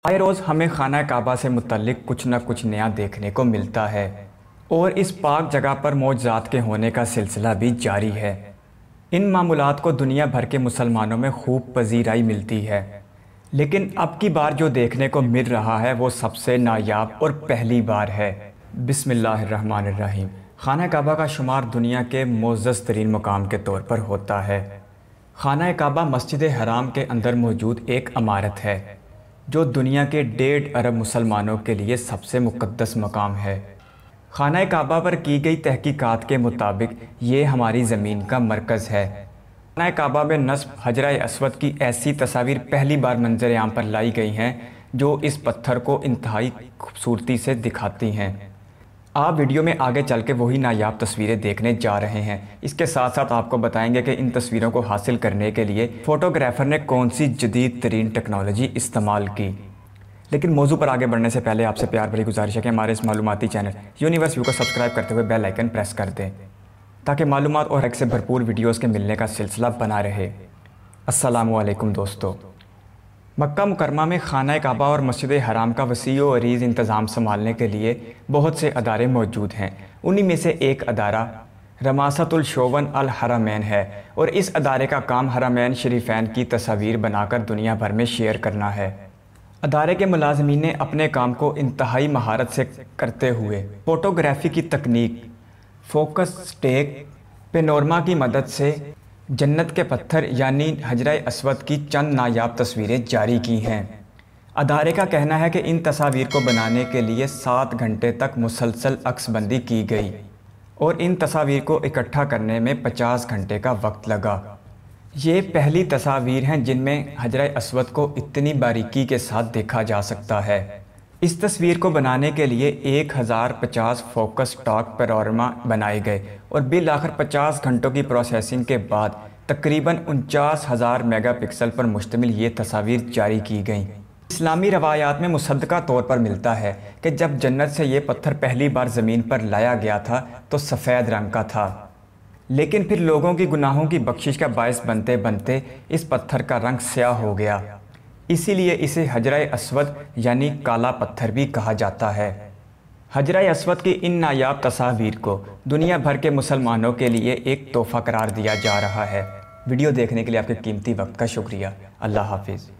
آئے روز ہمیں خانہ کعبہ سے متعلق کچھ نہ کچھ نیا دیکھنے کو ملتا ہے اور اس پاک جگہ پر معجزات کے ہونے کا سلسلہ بھی جاری ہے۔ ان معمولات کو دنیا بھر کے مسلمانوں میں خوب پذیرائی ملتی ہے، لیکن اب کی بار جو دیکھنے کو مل رہا ہے وہ سب سے نایاب اور پہلی بار ہے۔ بسم اللہ الرحمن الرحیم۔ خانہ کعبہ کا شمار دنیا کے معزز ترین مقام کے طور پر ہوتا ہے۔ خانہ کعبہ مسجد حرام کے اندر موجود ایک عمارت ہے جو دنیا کے 1.5 ارب مسلمانوں کے لیے سب سے مقدس مقام ہے۔ خانہ کعبہ پر کی گئی تحقیقات کے مطابق یہ ہماری زمین کا مرکز ہے۔ خانہ کعبہ میں نصب حجرہ اسود کی ایسی تصاویر پہلی بار منظر عام پر لائی گئی ہیں جو اس پتھر کو انتہائی خوبصورتی سے دکھاتی ہیں۔ آپ ویڈیو میں آگے چل کے وہی نایاب تصویریں دیکھنے جا رہے ہیں۔ اس کے ساتھ ساتھ آپ کو بتائیں گے کہ ان تصویروں کو حاصل کرنے کے لیے فوٹوگرافر نے کون سی جدید ترین ٹیکنالوجی استعمال کی۔ لیکن موضوع پر آگے بڑھنے سے پہلے آپ سے پیار بھری گزارش ہے کہ ہمارے اس معلوماتی چینل یونیورس ویو کو سبسکرائب کرتے ہوئے بیل آئیکن پریس کر دیں تاکہ معلومات اور ایک سے بھرپور ویڈیوز کے ملنے کا سلسلہ بنا رہے۔ السلام علیکم دوستو۔ مکہ مکرمہ میں خانہ کعبہ اور مسجد حرام کا وسیع و عریض انتظام سنبھالنے کے لیے بہت سے ادارے موجود ہیں۔ انہی میں سے ایک ادارہ رماست الشؤون الحرمین ہے اور اس ادارے کا کام حرمین شریفین کی تصاویر بنا کر دنیا بھر میں شیئر کرنا ہے۔ ادارے کے ملازمین نے اپنے کام کو انتہائی مہارت سے کرتے ہوئے فوٹوگرافی کی تکنیک، فوکس سٹیک، پینورما کی مدد سے جنت کے پتھر یعنی حجرہ اسود کی چند نایاب تصویریں جاری کی ہیں۔ ادارے کا کہنا ہے کہ ان تصاویر کو بنانے کے لیے 7 گھنٹے تک مسلسل عکس بندی کی گئی اور ان تصاویر کو اکٹھا کرنے میں 50 گھنٹے کا وقت لگا۔ یہ پہلی تصاویر ہیں جن میں حجرہ اسود کو اتنی باریکی کے ساتھ دیکھا جا سکتا ہے۔ اس تصویر کو بنانے کے لیے 1050 فوکس ٹاک پینورما بنائے گئے اور بالآخر 50 گھنٹوں کی پروسیسنگ کے بعد تقریباً 49,000 میگا پکسل پر مشتمل یہ تصاویر جاری کی گئیں۔ اسلامی روایات میں مصدقہ طور پر ملتا ہے کہ جب جنت سے یہ پتھر پہلی بار زمین پر لایا گیا تھا تو سفید رنگ کا تھا، لیکن پھر لوگوں کی گناہوں کی بخشش کا باعث بنتے بنتے اس پتھر کا رنگ سیاہ ہو گیا، اسی لیے اسے حجرہ اسود یعنی کالا پتھر بھی کہا جاتا ہے۔ حجرہ اسود کی ان نایاب تصاویر کو دنیا بھر کے مسلمانوں کے لیے ایک تحفہ قرار دیا جا رہا ہے۔ ویڈیو دیکھنے کے لیے آپ کے قیمتی وقت کا شکریہ۔ اللہ حافظ۔